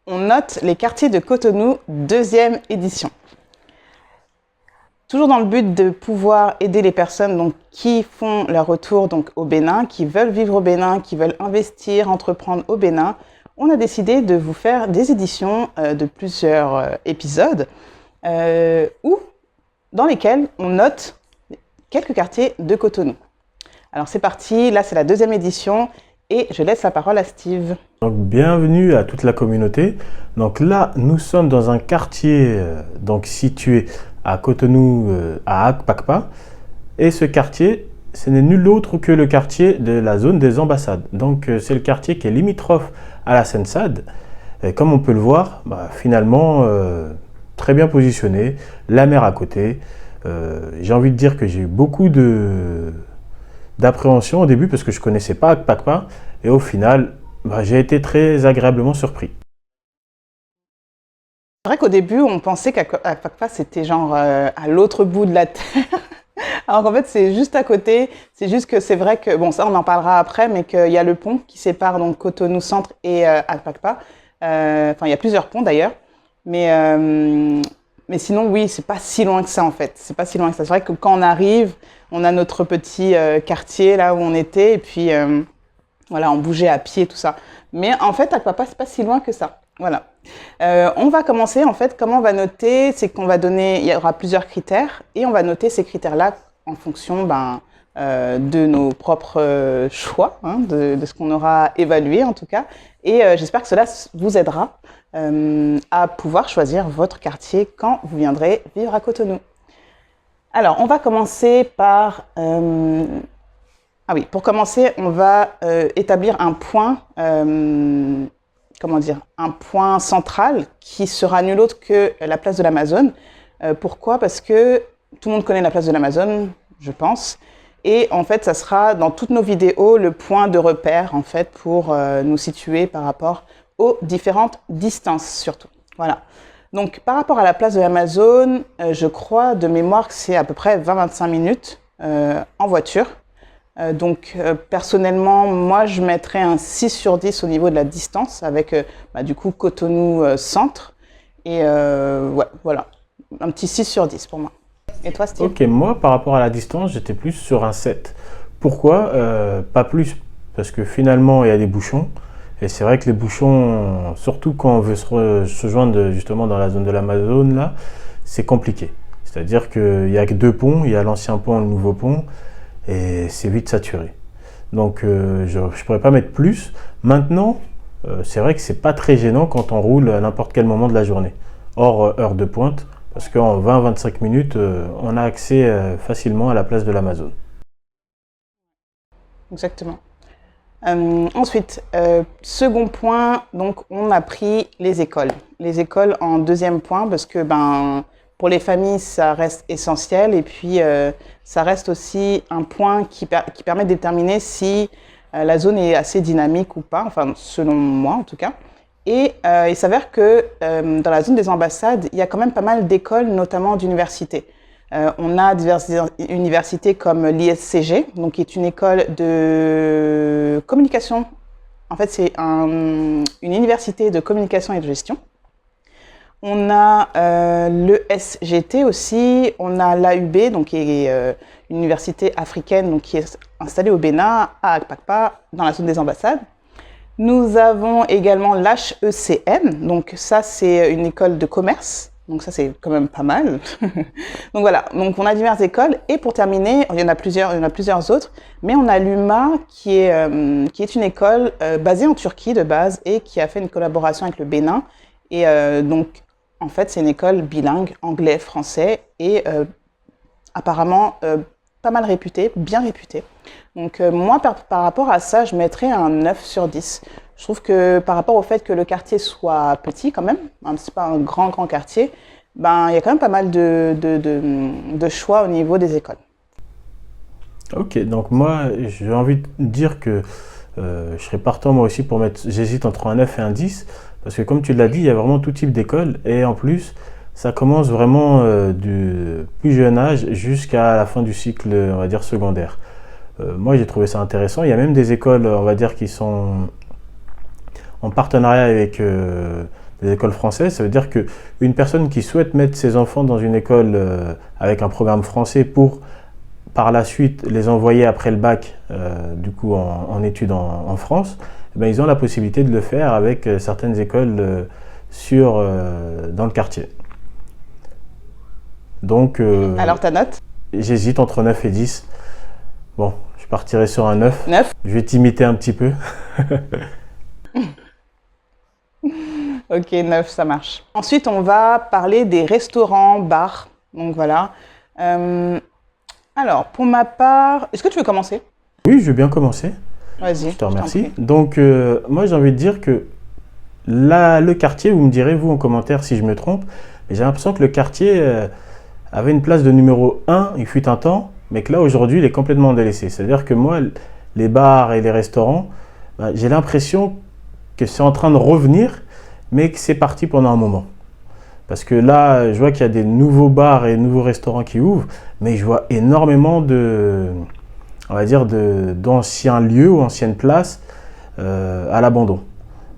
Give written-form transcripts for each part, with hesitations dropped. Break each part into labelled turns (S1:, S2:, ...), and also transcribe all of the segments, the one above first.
S1: On note les quartiers de Cotonou, deuxième édition. Toujours dans le but de pouvoir aider les personnes donc, qui font leur retour donc, au Bénin, qui veulent vivre au Bénin, qui veulent investir, entreprendre au Bénin, on a décidé de vous faire des éditions de plusieurs épisodes dans lesquels on note quelques quartiers de Cotonou. Alors c'est parti, là c'est la deuxième édition et je laisse la parole à Steve.
S2: Donc bienvenue à toute la communauté. Donc là nous sommes dans un quartier situé à Cotonou, à Akpakpa. Et ce quartier, ce n'est nul autre que le quartier de la zone des ambassades. Donc c'est le quartier qui est limitrophe à la Sensade. Et comme on peut le voir, finalement très bien positionné, la mer à côté. J'ai envie de dire que j'ai eu beaucoup d'appréhension au début parce que je ne connaissais pas Akpakpa. Et au final, j'ai été très agréablement surpris.
S1: C'est vrai qu'au début, on pensait qu'Akpakpa, c'était genre à l'autre bout de la terre. Alors qu'en fait, c'est juste à côté. C'est juste que c'est vrai que, bon, ça, on en parlera après, mais qu'il y a le pont qui sépare donc Cotonou Centre et Akpakpa. Enfin, il y a plusieurs ponts d'ailleurs. Mais sinon, oui, c'est pas si loin que ça, en fait. C'est pas si loin que ça. C'est vrai que quand on arrive, on a notre petit quartier là où on était. Et puis, voilà, on bougeait à pied, tout ça. Mais en fait, Akpakpa, c'est pas si loin que ça. Voilà. On va commencer, en fait, comment on va noter, c'est qu'on va donner, il y aura plusieurs critères, et on va noter ces critères-là en fonction de nos propres choix, hein, de ce qu'on aura évalué en tout cas. Et j'espère que cela vous aidera à pouvoir choisir votre quartier quand vous viendrez vivre à Cotonou. Alors, on va commencer par... pour commencer, on va établir un point... un point central qui sera nul autre que la place de l'Amazone. Pourquoi? Parce que tout le monde connaît la place de l'Amazone, je pense. Et en fait, ça sera dans toutes nos vidéos le point de repère en fait, pour nous situer par rapport aux différentes distances surtout. Voilà. Donc par rapport à la place de l'Amazone, je crois de mémoire que c'est à peu près 20-25 minutes en voiture. Personnellement, moi, je mettrais un 6 sur 10 au niveau de la distance avec, du coup, Cotonou Centre. Et ouais, voilà, un petit 6 sur 10 pour moi. Et toi, Steve?
S2: Ok, moi, par rapport à la distance, j'étais plus sur un 7. Pourquoi pas plus? Parce que finalement, il y a des bouchons. Et c'est vrai que les bouchons, surtout quand on veut se joindre justement dans la zone de l'Amazone, là, c'est compliqué. C'est-à-dire qu'il n'y a que deux ponts, il y a l'ancien pont et le nouveau pont. Et c'est vite saturé. Donc je ne pourrais pas mettre plus. Maintenant, c'est vrai que c'est pas très gênant quand on roule à n'importe quel moment de la journée, hors heure de pointe, parce qu'en 20-25 minutes, on a accès facilement à la place de l'Amazone.
S1: Exactement. Ensuite, second point, donc on a pris les écoles. Les écoles en deuxième point parce que pour les familles, ça reste essentiel et puis ça reste aussi un point qui permet de déterminer si la zone est assez dynamique ou pas, enfin selon moi en tout cas. Et il s'avère que dans la zone des ambassades, il y a quand même pas mal d'écoles, notamment d'universités. On a diverses universités comme l'ISCG, donc qui est une école de communication. En fait, c'est une université de communication et de gestion. On a l'ESGT aussi, on a l'AUB, donc qui est une université africaine donc qui est installée au Bénin, à Akpakpa, dans la zone des ambassades. Nous avons également l'HECM, donc ça c'est une école de commerce, donc ça c'est quand même pas mal. Donc voilà, donc on a diverses écoles et pour terminer, il y en a plusieurs autres, mais on a l'UMA qui est une école basée en Turquie de base et qui a fait une collaboration avec le Bénin et donc en fait, c'est une école bilingue, anglais, français, et apparemment pas mal réputée, bien réputée. Donc moi, par rapport à ça, je mettrais un 9 sur 10. Je trouve que par rapport au fait que le quartier soit petit quand même, hein, c'est pas un grand quartier, il y a quand même pas mal de choix au niveau des écoles.
S2: Ok, donc moi, j'ai envie de dire que je serais partant moi aussi pour mettre, j'hésite entre un 9 et un 10, parce que comme tu l'as dit, il y a vraiment tout type d'école, et en plus, ça commence vraiment du plus jeune âge jusqu'à la fin du cycle, on va dire, secondaire. Moi, j'ai trouvé ça intéressant. Il y a même des écoles, on va dire, qui sont en partenariat avec de les écoles françaises. Ça veut dire qu'une personne qui souhaite mettre ses enfants dans une école avec un programme français pour par la suite les envoyer après le bac du coup en études en France, eh ben, ils ont la possibilité de le faire avec certaines écoles dans le quartier. Donc,
S1: Alors, ta note?
S2: j'hésite entre 9 et 10. Bon, je partirai sur un 9.
S1: 9?
S2: Je vais t'imiter un petit peu.
S1: Ok, 9, ça marche. Ensuite, on va parler des restaurants, bars. Donc voilà. Alors, pour ma part, est-ce que tu veux commencer?
S2: Oui, je vais bien commencer.
S1: Vas-y,
S2: Je te remercie.
S1: prie.
S2: Donc, moi, j'ai envie de dire que là, le quartier, vous me direz, vous, en commentaire, si je me trompe, mais j'ai l'impression que le quartier avait une place de numéro 1, il fut un temps, mais que là, aujourd'hui, il est complètement délaissé. C'est-à-dire que moi, les bars et les restaurants, ben, j'ai l'impression que c'est en train de revenir, mais que c'est parti pendant un moment. Parce que là, je vois qu'il y a des nouveaux bars et nouveaux restaurants qui ouvrent, mais je vois énormément on va dire, d'anciens lieux ou anciennes places à l'abandon.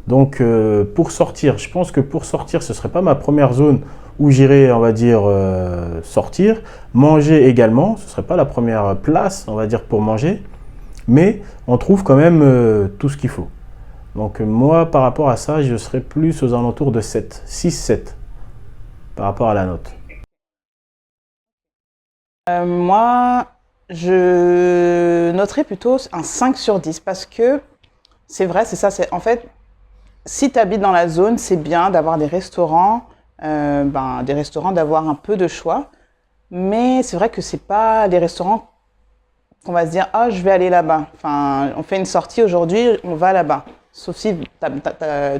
S2: Donc, pour sortir, je pense que pour sortir, ce ne serait pas ma première zone où j'irais, on va dire, sortir. Manger également, ce ne serait pas la première place, on va dire, pour manger. Mais on trouve quand même tout ce qu'il faut. Donc, moi, par rapport à ça, je serais plus aux alentours de 7, 6, 7, par rapport à la note.
S1: Moi, je noterais plutôt un 5 sur 10 parce que c'est vrai, c'est ça. En fait, si tu habites dans la zone, c'est bien d'avoir des restaurants, d'avoir un peu de choix. Mais c'est vrai que c'est pas les restaurants qu'on va se dire, ah, je vais aller là-bas. Enfin, on fait une sortie aujourd'hui, on va là-bas. Sauf si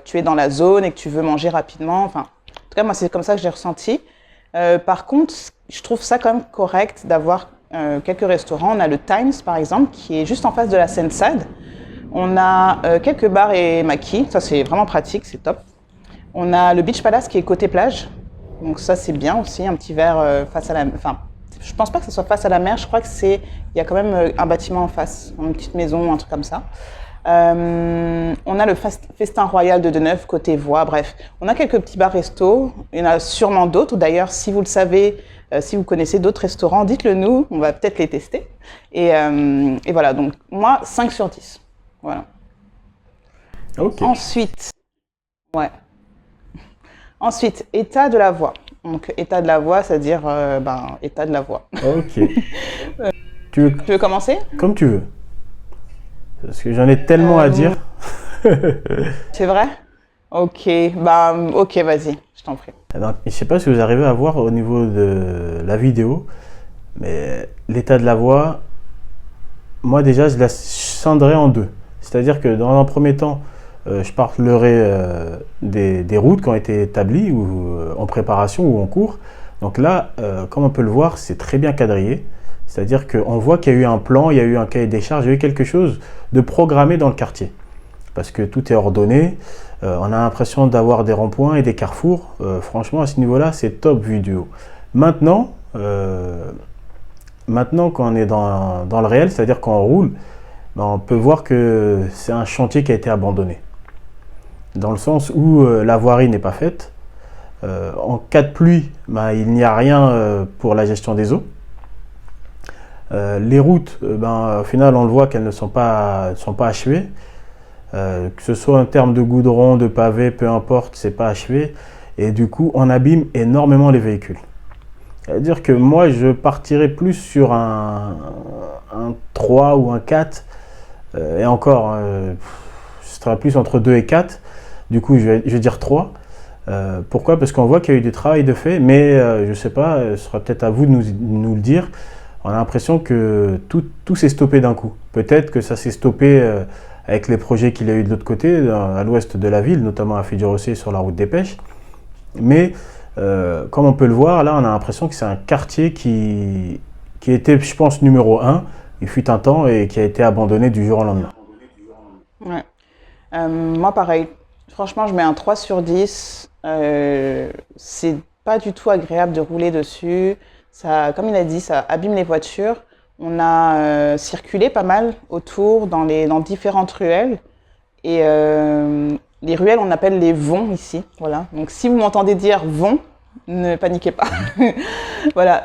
S1: tu es dans la zone et que tu veux manger rapidement. Enfin, en tout cas, moi, c'est comme ça que j'ai ressenti. Par contre, je trouve ça quand même correct d'avoir quelques restaurants. On a le Times, par exemple, qui est juste en face de la Seine-Sade. On a quelques bars et maquis. Ça, c'est vraiment pratique, c'est top. On a le Beach Palace qui est côté plage. Donc ça, c'est bien aussi, un petit verre face à la... Enfin, je pense pas que ce soit face à la mer. Je crois que il y a quand même un bâtiment en face, une petite maison, un truc comme ça. On a le Festin Royal de Deneuve, côté voie, bref. On a quelques petits bars-restos, il y en a sûrement d'autres. D'ailleurs, si vous le savez, si vous connaissez d'autres restaurants, dites-le nous, on va peut-être les tester. Et voilà, donc moi, 5 sur 10. Voilà.
S2: Ok.
S1: Ensuite, état de la voix. Donc, état de la voix, c'est-à-dire, état de la voix.
S2: Ok. Tu
S1: veux commencer?
S2: Comme tu veux. Parce que j'en ai tellement à dire.
S1: C'est vrai? Ok, ok, vas-y, je t'en prie.
S2: Donc, je ne sais pas si vous arrivez à voir au niveau de la vidéo, mais l'état de la voix, moi déjà, je la scinderais en deux. C'est-à-dire que dans un premier temps, je parlerai des routes qui ont été établies ou en préparation ou en cours. Donc là, comme on peut le voir, c'est très bien quadrillé. C'est-à-dire qu'on voit qu'il y a eu un plan, il y a eu un cahier des charges, il y a eu quelque chose de programmé dans le quartier. Parce que tout est ordonné, on a l'impression d'avoir des ronds-points et des carrefours. Franchement, à ce niveau-là, c'est top vu du haut. Maintenant, quand on est dans le réel, c'est-à-dire quand on roule, on peut voir que c'est un chantier qui a été abandonné. Dans le sens où la voirie n'est pas faite. En cas de pluie, il n'y a rien pour la gestion des eaux. Les routes, au final, on le voit qu'elles ne sont pas achevées. Que ce soit en termes de goudron, de pavé, peu importe, c'est pas achevé. Et du coup, on abîme énormément les véhicules. C'est-à-dire que moi, je partirais plus sur un 3 ou un 4. Et encore, je serais plus entre 2 et 4. Du coup, je vais dire 3. Pourquoi? Parce qu'on voit qu'il y a eu du travail de fait, mais je ne sais pas, ce sera peut-être à vous de nous le dire. On a l'impression que tout s'est stoppé d'un coup. Peut-être que ça s'est stoppé avec les projets qu'il y a eu de l'autre côté, à l'ouest de la ville, notamment à Fidji-Rossé sur la route des Pêches. Mais comme on peut le voir, là, on a l'impression que c'est un quartier qui était, je pense, numéro 1. Il fut un temps et qui a été abandonné du jour au lendemain.
S1: Ouais. Moi, pareil. Franchement, je mets un 3 sur 10. C'est pas du tout agréable de rouler dessus. Ça, comme il a dit, ça abîme les voitures. On a circulé pas mal autour dans différentes ruelles. Et les ruelles, on appelle les vonds ici. Voilà. Donc, si vous m'entendez dire vont, ne paniquez pas. Voilà.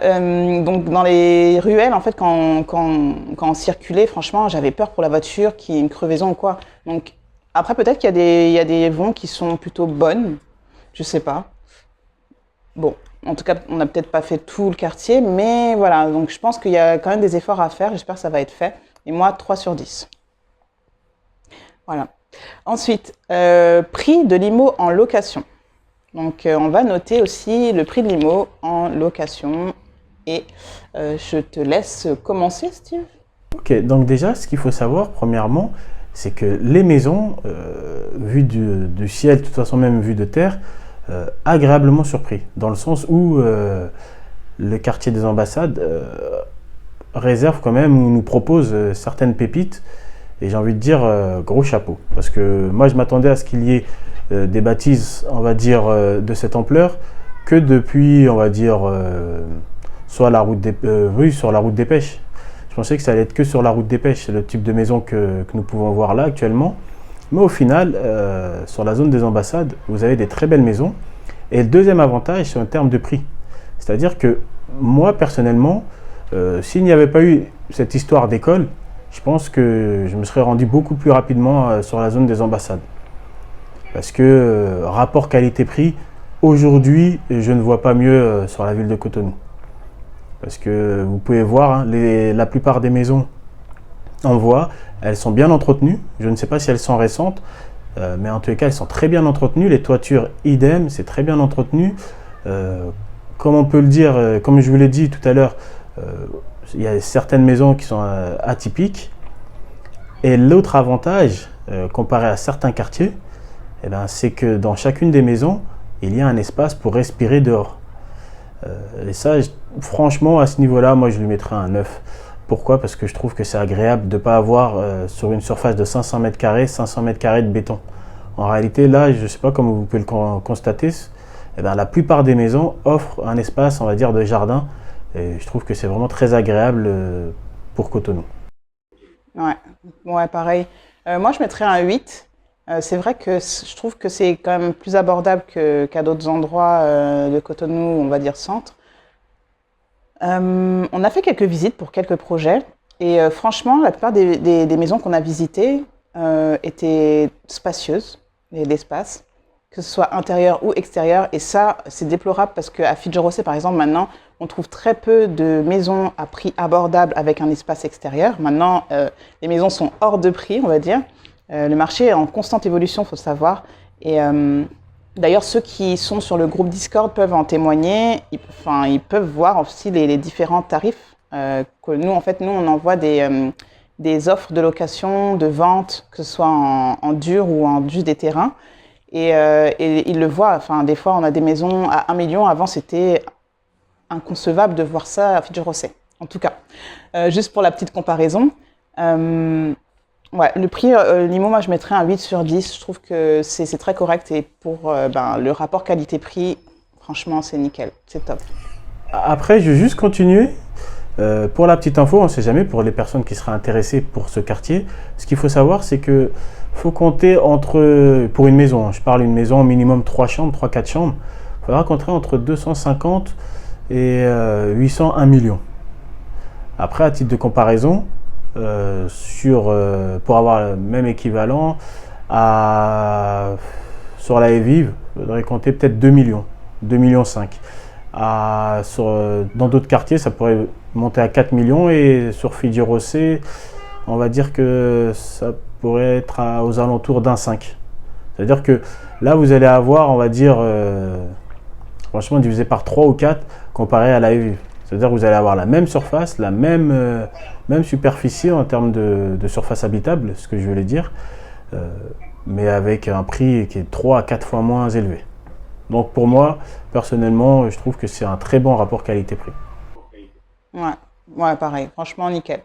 S1: Donc, dans les ruelles, en fait, quand on circulait, franchement, j'avais peur pour la voiture qu'il y ait une crevaison ou quoi. Donc, après, peut-être qu'il y a des vonds qui sont plutôt bonnes. Je sais pas. Bon, en tout cas, on n'a peut-être pas fait tout le quartier, mais voilà. Donc, je pense qu'il y a quand même des efforts à faire. J'espère que ça va être fait. Et moi, 3 sur 10. Voilà. Ensuite, prix de l'IMO en location. Donc, on va noter aussi le prix de l'IMO en location. Et je te laisse commencer, Steve.
S2: Ok, donc déjà, ce qu'il faut savoir, premièrement, c'est que les maisons, vues du ciel, de toute façon même vues de terre, agréablement surpris, dans le sens où le quartier des ambassades réserve quand même ou nous propose certaines pépites. Et j'ai envie de dire gros chapeau. Parce que moi, je m'attendais à ce qu'il y ait des bâtisses, on va dire, de cette ampleur que depuis, on va dire, soit la route oui, sur la route des pêches. Je pensais que ça allait être que sur la route des pêches, c'est le type de maison que nous pouvons voir là actuellement. Mais au final, sur la zone des ambassades, vous avez des très belles maisons. Et le deuxième avantage, c'est en termes de prix. C'est-à-dire que moi, personnellement, s'il n'y avait pas eu cette histoire d'école, je pense que je me serais rendu beaucoup plus rapidement sur la zone des ambassades. Parce que rapport qualité-prix, aujourd'hui, je ne vois pas mieux sur la ville de Cotonou. Parce que vous pouvez voir, hein, la plupart des maisons en voie, elles sont bien entretenues. Je ne sais pas si elles sont récentes, mais en tous les cas, elles sont très bien entretenues. Les toitures, idem, c'est très bien entretenu. Comme on peut le dire, comme je vous l'ai dit tout à l'heure, il y a certaines maisons qui sont atypiques. Et l'autre avantage, comparé à certains quartiers, eh ben, c'est que dans chacune des maisons, il y a un espace pour respirer dehors. Et ça, franchement, à ce niveau-là, moi, je lui mettrais un 9. Pourquoi? Parce que je trouve que c'est agréable de ne pas avoir sur une surface de 500 mètres carrés, 500 mètres carrés de béton. En réalité, là, je ne sais pas comment vous pouvez le constater, eh ben, la plupart des maisons offrent un espace, on va dire, de jardin. Et je trouve que c'est vraiment très agréable pour Cotonou.
S1: Ouais, pareil. Moi, je mettrais un 8. C'est vrai que je trouve que c'est quand même plus abordable qu'à d'autres endroits de Cotonou, on va dire centre. On a fait quelques visites pour quelques projets. Et franchement, la plupart des maisons qu'on a visitées étaient spacieuses, il y a de l'espace, que ce soit intérieur ou extérieur. Et ça, c'est déplorable parce qu'à Fidjorosé, par exemple, maintenant, on trouve très peu de maisons à prix abordable avec un espace extérieur. Maintenant, les maisons sont hors de prix, on va dire. Le marché est en constante évolution, il faut le savoir. Et d'ailleurs, ceux qui sont sur le groupe Discord peuvent en témoigner. Ils peuvent voir aussi les différents tarifs. Que nous, en fait, on envoie des offres de location, de vente, que ce soit en dur ou en juste des terrains. Et ils le voient. Enfin, des fois, on a des maisons à 1 million. Avant, c'était inconcevable de voir ça à Fidjorosé. En tout cas, juste pour la petite comparaison. Ouais, le prix, l'IMO, moi, je mettrais un 8 sur 10. Je trouve que c'est très correct. Et pour le rapport qualité-prix, franchement, c'est nickel. C'est top.
S2: Après, je vais juste continuer. Pour la petite info, on ne sait jamais, pour les personnes qui seraient intéressées pour ce quartier, ce qu'il faut savoir, c'est que faut compter pour une maison, je parle d'une maison au minimum 3 chambres, 3-4 chambres, il faudra compter entre 250 et 800, 1 million. Après, à titre de comparaison, pour avoir le même équivalent, sur la Evive, il faudrait compter peut-être 2 millions, 2 millions 5. Dans d'autres quartiers, ça pourrait monter à 4 millions et sur Fidjorosé, on va dire que ça pourrait être aux alentours d'un 5. C'est-à-dire que là, vous allez avoir, on va dire, franchement, divisé par 3 ou 4 comparé à la Evive. C'est-à-dire que vous allez avoir la même surface, la même superficie en termes de surface habitable, ce que je voulais dire, mais avec un prix qui est 3 à 4 fois moins élevé. Donc pour moi, personnellement, je trouve que c'est un très bon rapport qualité-prix.
S1: Ouais, pareil. Franchement, nickel.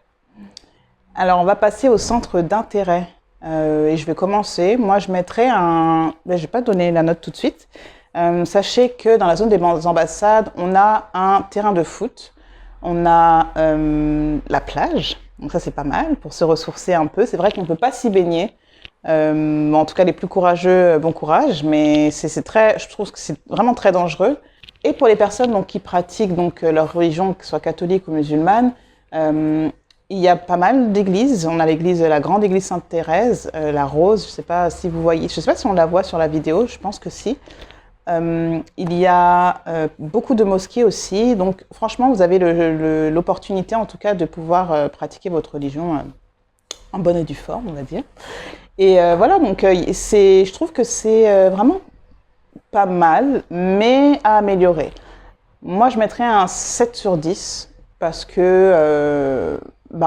S1: Alors, on va passer au centre d'intérêt. Et je vais commencer. Moi, je mettrais un... je ne vais pas donner la note tout de suite. Sachez que dans la zone des ambassades, on a un terrain de foot. On a la plage. Donc ça, c'est pas mal pour se ressourcer un peu. C'est vrai qu'on ne peut pas s'y baigner. En tout cas, les plus courageux, bon courage, mais je trouve que c'est vraiment très dangereux. Et pour les personnes donc, qui pratiquent donc, leur religion, que ce soit catholique ou musulmane, il y a pas mal d'églises. On a la grande église Sainte-Thérèse, la Rose, je ne sais pas si vous voyez, je ne sais pas si on la voit sur la vidéo, je pense que si. Il y a beaucoup de mosquées aussi, donc franchement, vous avez l'opportunité en tout cas de pouvoir pratiquer votre religion en bonne et due forme, on va dire. Et voilà, donc je trouve que c'est vraiment pas mal, mais à améliorer. Moi, je mettrais un 7 sur 10 parce que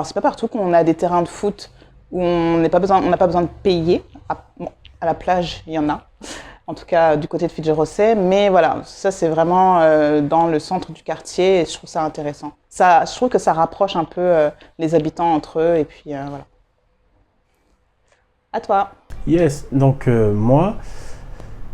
S1: c'est pas partout qu'on a des terrains de foot où on n'a pas besoin de payer. À la plage, il y en a. En tout cas, du côté de Fidji-Rossay. Mais voilà, ça, c'est vraiment dans le centre du quartier et je trouve ça intéressant. Je trouve que ça rapproche un peu les habitants entre eux et puis voilà. À toi.
S2: Yes, donc moi,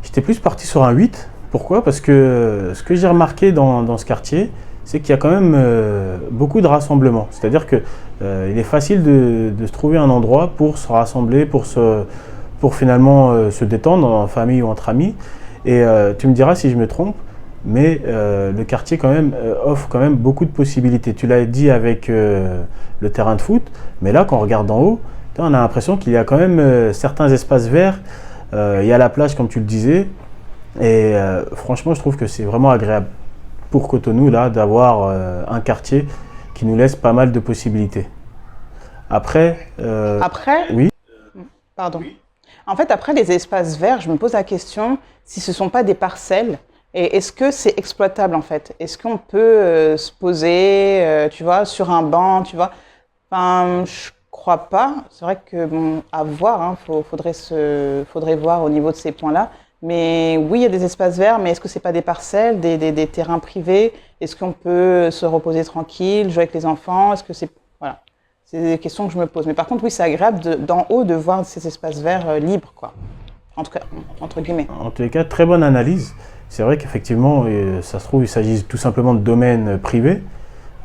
S2: j'étais plus parti sur un 8. Pourquoi? Parce que ce que j'ai remarqué dans ce quartier, c'est qu'il y a quand même beaucoup de rassemblements. C'est-à-dire qu'il est facile de se trouver un endroit pour se rassembler, pour finalement se détendre en famille ou entre amis. Et tu me diras si je me trompe, mais le quartier quand même offre quand même beaucoup de possibilités. Tu l'as dit avec le terrain de foot, mais là, quand on regarde d'en haut, on a l'impression qu'il y a quand même certains espaces verts. Il y a la plage, comme tu le disais. Et franchement, je trouve que c'est vraiment agréable pour Cotonou là, d'avoir un quartier qui nous laisse pas mal de possibilités. Après, oui.
S1: Pardon. En fait, après les espaces verts, je me pose la question si ce ne sont pas des parcelles. Et est-ce que c'est exploitable en fait? Est-ce qu'on peut se poser, tu vois, sur un banc, tu vois? Enfin, je crois pas. C'est vrai que bon, à voir, hein, faudrait voir au niveau de ces points-là. Mais oui, il y a des espaces verts, mais est-ce que c'est pas des parcelles, des terrains privés? Est-ce qu'on peut se reposer tranquille, jouer avec les enfants? Est-ce que c'est voilà, c'est des questions que je me pose. Mais par contre, oui, c'est agréable d'en haut de voir ces espaces verts libres, quoi. En tout cas, entre guillemets.
S2: En tous les cas, très bonne analyse. C'est vrai qu'effectivement, ça se trouve, il s'agit tout simplement de domaines privés.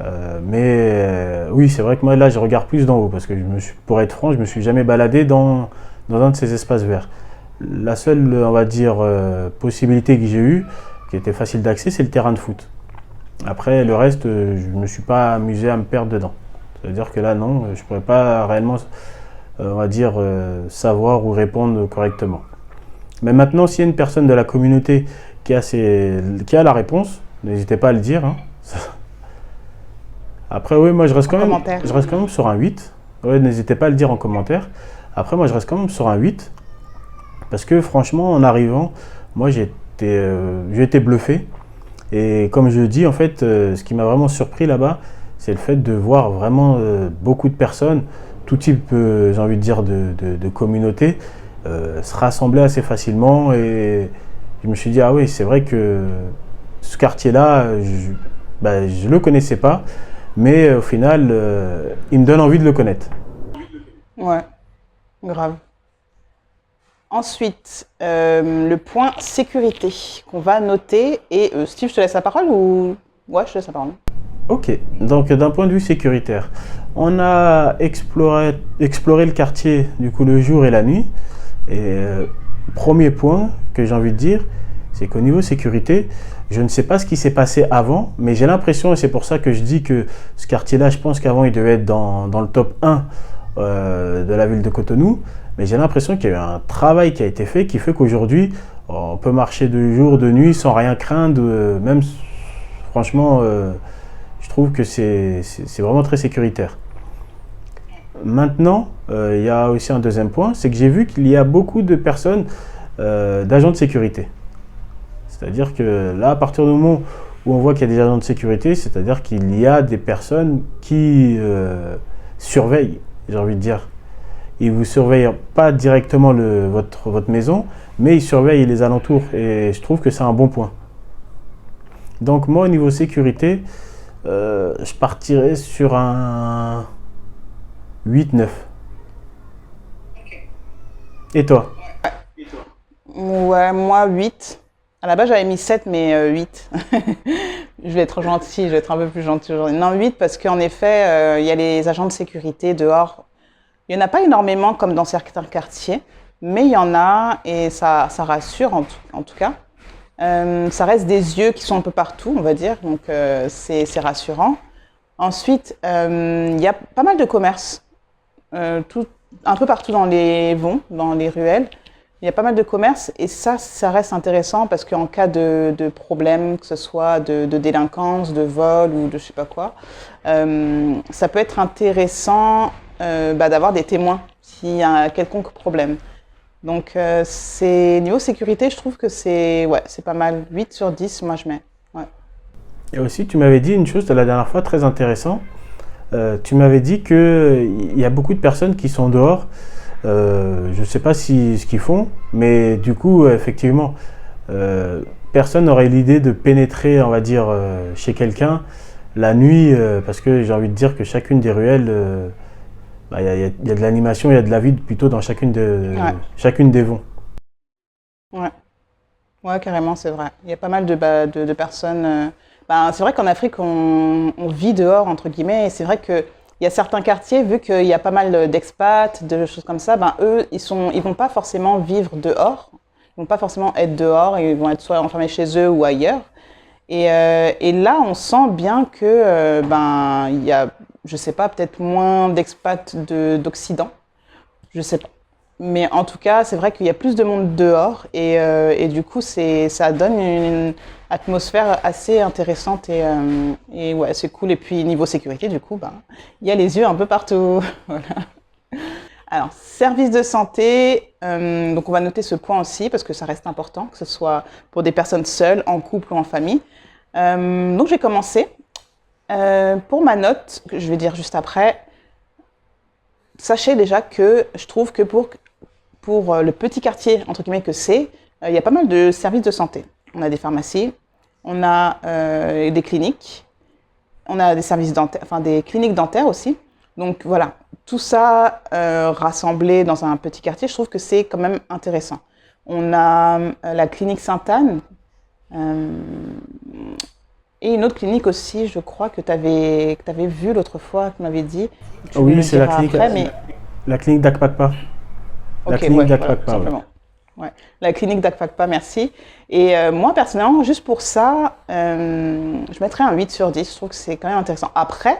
S2: Oui, c'est vrai que moi, là, je regarde plus d'en haut parce que, pour être franc, je ne me suis jamais baladé dans un de ces espaces verts. La seule, on va dire, possibilité que j'ai eue, qui était facile d'accès, c'est le terrain de foot. Après, le reste, je ne me suis pas amusé à me perdre dedans. C'est-à-dire que là, non, je ne pourrais pas réellement, on va dire, savoir ou répondre correctement. Mais maintenant, s'il y a une personne de la communauté qui a la réponse, n'hésitez pas à le dire. Hein. Après, oui, moi, je reste quand même sur un 8. Ouais, n'hésitez pas à le dire en commentaire. Après, moi, je reste quand même sur un 8. Parce que franchement, en arrivant, moi, j'ai été bluffé. Et comme je le dis, en fait, ce qui m'a vraiment surpris là-bas, c'est le fait de voir vraiment beaucoup de personnes, tout type, j'ai envie de dire, de communautés, se rassembler assez facilement. Et je me suis dit, ah oui, c'est vrai que ce quartier-là, je ne le connaissais pas. Mais au final, il me donne envie de le connaître.
S1: Ouais, grave. Ensuite, le point sécurité qu'on va noter. Et Steve, je te laisse la parole ou... Ouais, je te laisse la parole.
S2: Ok, donc d'un point de vue sécuritaire, on a exploré le quartier du coup le jour et la nuit. Et premier point que j'ai envie de dire, c'est qu'au niveau sécurité, je ne sais pas ce qui s'est passé avant, mais j'ai l'impression, et c'est pour ça que je dis que ce quartier-là, je pense qu'avant il devait être dans le top 1 de la ville de Cotonou, mais j'ai l'impression qu'il y a eu un travail qui a été fait qui fait qu'aujourd'hui, on peut marcher de jour, de nuit sans rien craindre, même franchement, je trouve que c'est vraiment très sécuritaire. Maintenant, il y a aussi un deuxième point, c'est que j'ai vu qu'il y a beaucoup de personnes, d'agents de sécurité. C'est-à-dire que là, à partir du moment où on voit qu'il y a des agents de sécurité, c'est-à-dire qu'il y a des personnes qui surveillent, j'ai envie de dire. Ils ne vous surveillent pas directement votre maison, mais ils surveillent les alentours et je trouve que c'est un bon point. Donc moi, au niveau sécurité, je partirais sur un 8-9. Et toi?
S1: Ouais, moi 8. À la base, j'avais mis 7, mais 8. Je vais être gentille, je vais être un peu plus gentille aujourd'hui. Non, 8 parce qu'en effet, il y a les agents de sécurité dehors. Il n'y en a pas énormément comme dans certains quartiers. mais il y en a et ça rassure en tout cas. Ça reste des yeux qui sont un peu partout, on va dire, donc c'est rassurant. Ensuite, il y a pas mal de commerces, un peu partout dans les vons, dans les ruelles. Il y a pas mal de commerces et ça reste intéressant parce qu'en cas de problème, que ce soit de délinquance, de vol ou de je sais pas quoi, ça peut être intéressant d'avoir des témoins s'il y a un quelconque problème. Donc, niveau sécurité, je trouve que c'est pas mal. 8 sur 10, moi je mets. Ouais.
S2: Et aussi, tu m'avais dit une chose la dernière fois très intéressant. Tu m'avais dit qu'il y a beaucoup de personnes qui sont dehors. Je ne sais pas ce qu'ils font, mais du coup, effectivement, personne n'aurait l'idée de pénétrer, on va dire, chez quelqu'un la nuit, parce que j'ai envie de dire que chacune des ruelles, y a de l'animation, il y a de la vie plutôt dans chacune des vons.
S1: Ouais. Ouais, carrément, c'est vrai. Il y a pas mal de personnes. C'est vrai qu'en Afrique, on vit dehors, entre guillemets, et c'est vrai qu'il y a certains quartiers, vu qu'il y a pas mal d'expats, de choses comme ça, eux, ils vont pas forcément vivre dehors, ils vont pas forcément être dehors, ils vont être soit enfermés chez eux ou ailleurs. Et là, on sent bien que, il y a, je sais pas, peut-être moins d'expats d'Occident, je sais pas. Mais en tout cas, c'est vrai qu'il y a plus de monde dehors et du coup, ça donne une atmosphère assez intéressante et ouais, c'est cool. Et puis, niveau sécurité, du coup, il y a les yeux un peu partout. Voilà. Alors, service de santé, donc on va noter ce point aussi parce que ça reste important, que ce soit pour des personnes seules, en couple ou en famille. Donc, j'ai commencé. Pour ma note, que je vais dire juste après, sachez déjà que je trouve que pour le petit quartier, entre guillemets, que c'est, il y a pas mal de services de santé. On a des pharmacies, on a des cliniques, on a des services dentaires, enfin des cliniques dentaires aussi. Donc voilà, tout ça rassemblé dans un petit quartier, je trouve que c'est quand même intéressant. On a la clinique Sainte-Anne et une autre clinique aussi, je crois, que tu avais vue l'autre fois, que tu m'avais dit. Tu me
S2: Oui,
S1: le
S2: c'est la
S1: diras
S2: clinique,
S1: après, mais
S2: la clinique d'Akpakpa. La
S1: ok,
S2: clinique
S1: ouais, voilà, tout
S2: d'Akpakpa, oui.
S1: simplement. Ouais. La clinique d'Akpakpa, merci. Et moi, personnellement, juste pour ça, je mettrais un 8 sur 10. Je trouve que c'est quand même intéressant. Après,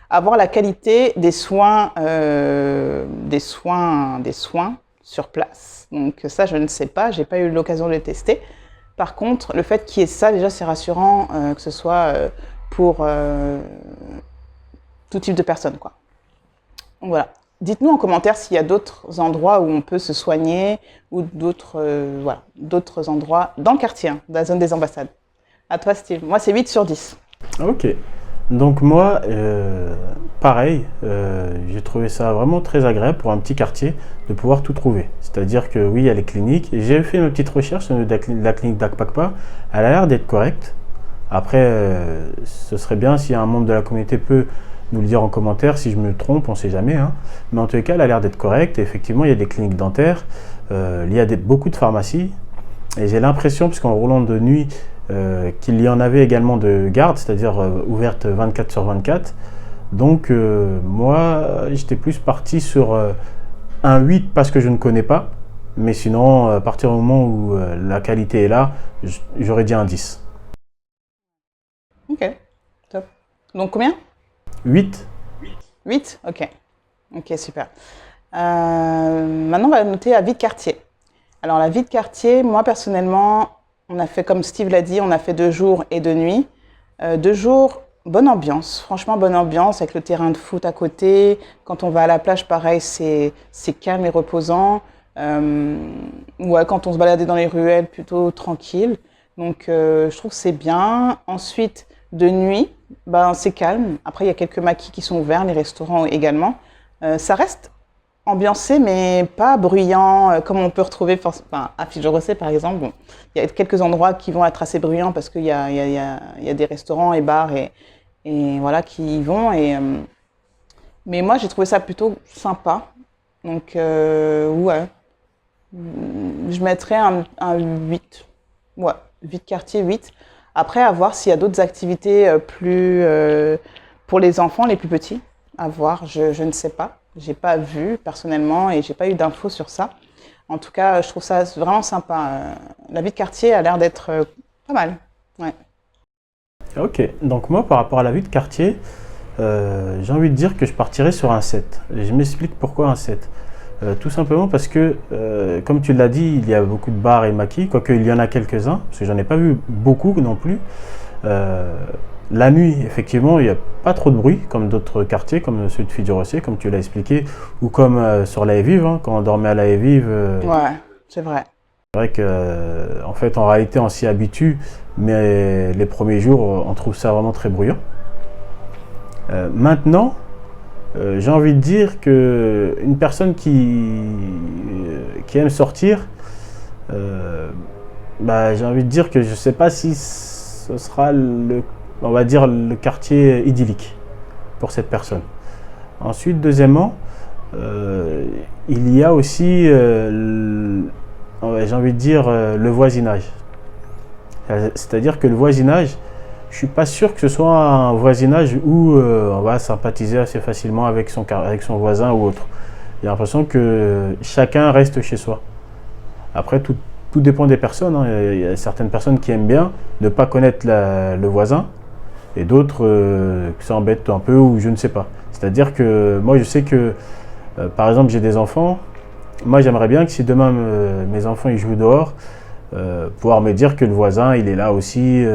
S1: avoir la qualité des soins sur place. Donc ça, je ne sais pas. J'ai pas eu l'occasion de les tester. Par contre, le fait qu'il y ait ça, déjà, c'est rassurant, que ce soit pour tout type de personnes, quoi. Donc voilà. Dites-nous en commentaire s'il y a d'autres endroits où on peut se soigner ou d'autres endroits dans le quartier, dans la zone des ambassades. À toi, Steve. Moi, c'est 8 sur 10.
S2: Ok. Donc moi, pareil, j'ai trouvé ça vraiment très agréable pour un petit quartier de pouvoir tout trouver. C'est-à-dire que oui, il y a les cliniques. J'ai fait ma petite recherche de la clinique d'Akpakpa. Elle a l'air d'être correcte. Après, ce serait bien si un membre de la communauté peut nous le dire en commentaire. Si je me trompe, on ne sait jamais, hein. Mais en tout cas, elle a l'air d'être correcte. Et effectivement, il y a des cliniques dentaires. Il y a beaucoup de pharmacies. Et j'ai l'impression, puisqu'en roulant de nuit, qu'il y en avait également de garde, c'est-à-dire ouvertes 24 sur 24. Donc moi, j'étais plus parti sur un 8 parce que je ne connais pas. Mais sinon, à partir du moment où la qualité est là, j'aurais dit un 10.
S1: Ok, top. Donc combien?
S2: 8.
S1: 8. Ok. Ok, super. Maintenant, on va noter la vie de quartier. Alors, la vie de quartier, moi, personnellement, on a fait, comme Steve l'a dit, on a fait 2 jours et 2 nuits. 2 jours, bonne ambiance. Franchement, bonne ambiance avec le terrain de foot à côté. Quand on va à la plage, pareil, c'est calme et reposant. Ouais, quand on se baladait dans les ruelles, plutôt tranquille. Donc, je trouve que c'est bien. Ensuite, de nuit, c'est calme. Après, il y a quelques maquis qui sont ouverts, les restaurants également. Ça reste ambiancé, mais pas bruyant, comme on peut retrouver à Fidjorosé, par exemple. Bon, il y a quelques endroits qui vont être assez bruyants parce qu'il y a des restaurants et bars et voilà, qui y vont. Mais moi, j'ai trouvé ça plutôt sympa. Donc, ouais, je mettrais un 8. Ouais, 8 quartier, 8. Après, à voir s'il y a d'autres activités pour les enfants, les plus petits. À voir, je ne sais pas. J'ai pas vu personnellement et j'ai pas eu d'infos sur ça. En tout cas, je trouve ça vraiment sympa. La vie de quartier a l'air d'être pas mal. Ouais.
S2: Ok, donc moi par rapport à la vie de quartier, j'ai envie de dire que je partirais sur un 7. Et je m'explique pourquoi un 7. Tout simplement parce que, comme tu l'as dit, il y a beaucoup de bars et maquis, quoique il y en a quelques-uns, parce que j'en ai pas vu beaucoup non plus. Euh, la nuit, effectivement, il n'y a pas trop de bruit, comme d'autres quartiers, comme celui de Fidjorosé, comme tu l'as expliqué, ou comme sur la Haie-Vive, hein, quand on dormait à la Haie-Vive.
S1: Ouais, c'est vrai.
S2: C'est vrai que, en fait, en réalité, on s'y habitue, mais les premiers jours, on trouve ça vraiment très bruyant. Maintenant, j'ai envie de dire que une personne qui aime sortir, j'ai envie de dire que je ne sais pas si ce sera on va dire le quartier idyllique pour cette personne. Ensuite, deuxièmement, il y a aussi, j'ai envie de dire, le voisinage. C'est-à-dire que le voisinage, je ne suis pas sûr que ce soit un voisinage où on va sympathiser assez facilement avec son voisin ou autre. J'ai l'impression que chacun reste chez soi. Après, tout dépend des personnes, hein. Il y a certaines personnes qui aiment bien ne pas connaître le voisin et d'autres qui s'embêtent un peu ou je ne sais pas. C'est-à-dire que moi, je sais que, par exemple, j'ai des enfants. Moi, j'aimerais bien que si demain mes enfants ils jouent dehors, pouvoir me dire que le voisin, il est là aussi.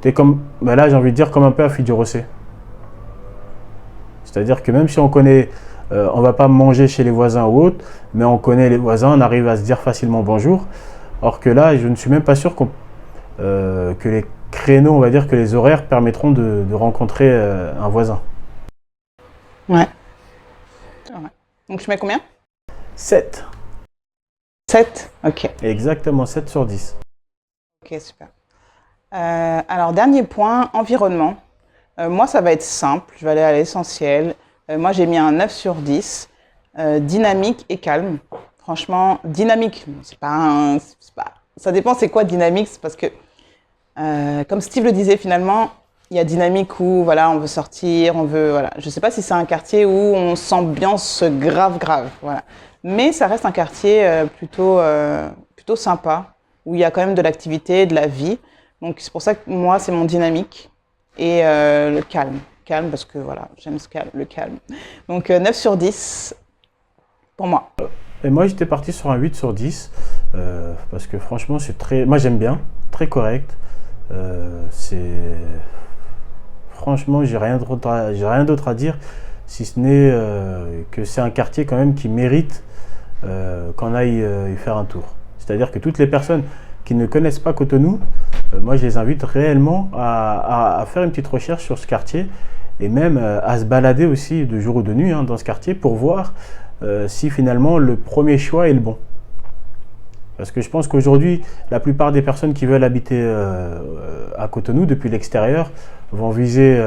S2: Là, j'ai envie de dire comme un peu à Fidjorosé. C'est-à-dire que même si on connaît, on va pas manger chez les voisins ou autre, mais on connaît les voisins, on arrive à se dire facilement bonjour. Or que là, je ne suis même pas sûr que les créneaux, on va dire que les horaires permettront de rencontrer un voisin.
S1: Ouais. Donc je mets combien?
S2: 7.
S1: 7. Ok.
S2: Exactement, 7 sur 10.
S1: Ok, super. Alors, dernier point, environnement. Moi, ça va être simple, je vais aller à l'essentiel. Moi, j'ai mis un 9 sur 10. Dynamique et calme. Franchement, dynamique, ça dépend c'est quoi dynamique, c'est parce que, comme Steve le disait finalement, il y a dynamique où voilà, on veut sortir, voilà. Je ne sais pas si c'est un quartier où on s'ambiance grave, voilà. Mais ça reste un quartier plutôt sympa, où il y a quand même de l'activité, de la vie. Donc c'est pour ça que moi, c'est mon dynamique et le calme. Calme parce que voilà, j'aime le calme. Donc 9 sur 10 pour moi.
S2: Et moi, j'étais parti sur un 8 sur 10 parce que franchement, moi, j'aime bien, très correct. Franchement, j'ai rien d'autre à dire si ce n'est que c'est un quartier quand même qui mérite qu'on aille y faire un tour. C'est-à-dire que toutes les personnes qui ne connaissent pas Cotonou, moi je les invite réellement à faire une petite recherche sur ce quartier et même à se balader aussi de jour ou de nuit dans ce quartier pour voir si finalement le premier choix est le bon. Parce que je pense qu'aujourd'hui, la plupart des personnes qui veulent habiter à Cotonou depuis l'extérieur vont viser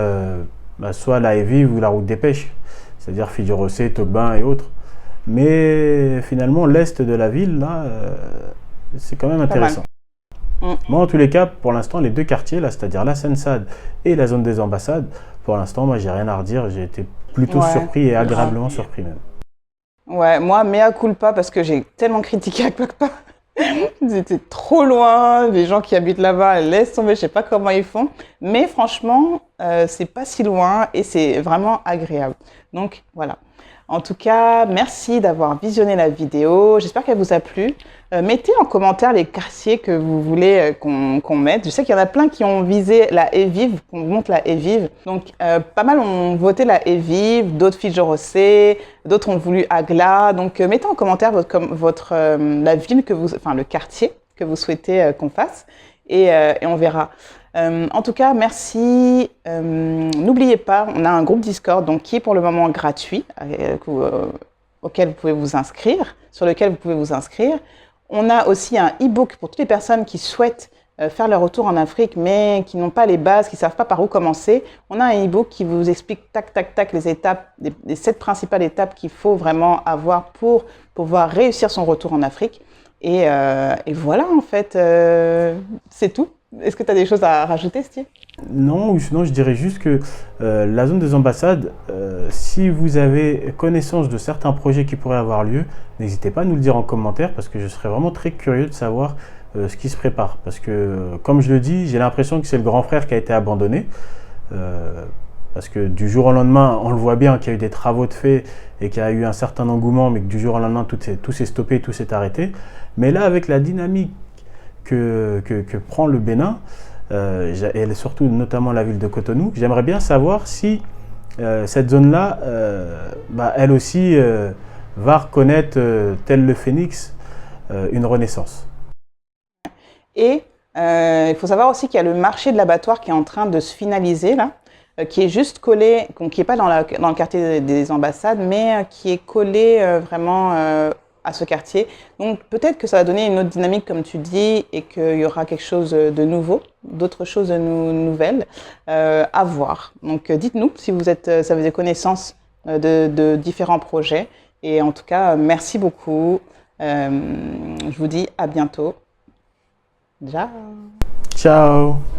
S2: soit la Haie-Vive ou la route des pêches, c'est-à-dire Fidjorosé, Togben et autres. Mais finalement, l'est de la ville, là, c'est quand même intéressant. Moi, en tous les cas, pour l'instant, les deux quartiers, là, c'est-à-dire la Sensade et la zone des ambassades, pour l'instant, moi, j'ai rien à redire. J'ai été plutôt surpris et agréablement surpris même.
S1: Ouais, moi, mea culpa, parce que j'ai tellement critiqué Akpakpa. Ils étaient trop loin, les gens qui habitent là-bas, laissent tomber, je sais pas comment ils font. Mais franchement, c'est pas si loin et c'est vraiment agréable. Donc, voilà. En tout cas, merci d'avoir visionné la vidéo. J'espère qu'elle vous a plu. Mettez en commentaire les quartiers que vous voulez qu'on mette. Je sais qu'il y en a plein qui ont visé la Haie-Vive, qu'on monte la Haie-Vive. Donc, pas mal ont voté la Haie-Vive, d'autres Fidjorosé, d'autres ont voulu Agla. Donc, mettez en commentaire la ville le quartier que vous souhaitez qu'on fasse et on verra. En tout cas, merci. N'oubliez pas, on a un groupe Discord qui est pour le moment gratuit, auquel vous pouvez vous inscrire, sur lequel vous pouvez vous inscrire. On a aussi un e-book pour toutes les personnes qui souhaitent faire leur retour en Afrique, mais qui n'ont pas les bases, qui ne savent pas par où commencer. On a un e-book qui vous explique tac, tac, tac les étapes, les 7 principales étapes qu'il faut vraiment avoir pour pouvoir réussir son retour en Afrique. Et voilà, en fait, c'est tout. Est-ce que tu as des choses à rajouter, Steve?
S2: Non, ou sinon je dirais juste que la zone des ambassades, si vous avez connaissance de certains projets qui pourraient avoir lieu, n'hésitez pas à nous le dire en commentaire parce que je serais vraiment très curieux de savoir ce qui se prépare. Parce que, comme je le dis, j'ai l'impression que c'est le grand frère qui a été abandonné. Parce que du jour au lendemain, on le voit bien qu'il y a eu des travaux de fait et qu'il y a eu un certain engouement, mais que du jour au lendemain, tout s'est stoppé, tout s'est arrêté. Mais là, avec la dynamique que prend le Bénin, et surtout notamment la ville de Cotonou, j'aimerais bien savoir si cette zone-là, elle aussi va reconnaître, tel le phénix, une renaissance.
S1: Et il faut savoir aussi qu'il y a le marché de l'abattoir qui est en train de se finaliser là, qui est juste collé, qui n'est pas dans le quartier des ambassades, mais qui est collé vraiment à ce quartier. Donc peut-être que ça va donner une autre dynamique, comme tu dis, et qu'il y aura quelque chose de nouveau, d'autres choses nouvelles à voir. Donc dites-nous si vous êtes, ça vous avez connaissance de différents projets. Et en tout cas, merci beaucoup. Je vous dis à bientôt. Ciao.
S2: Ciao!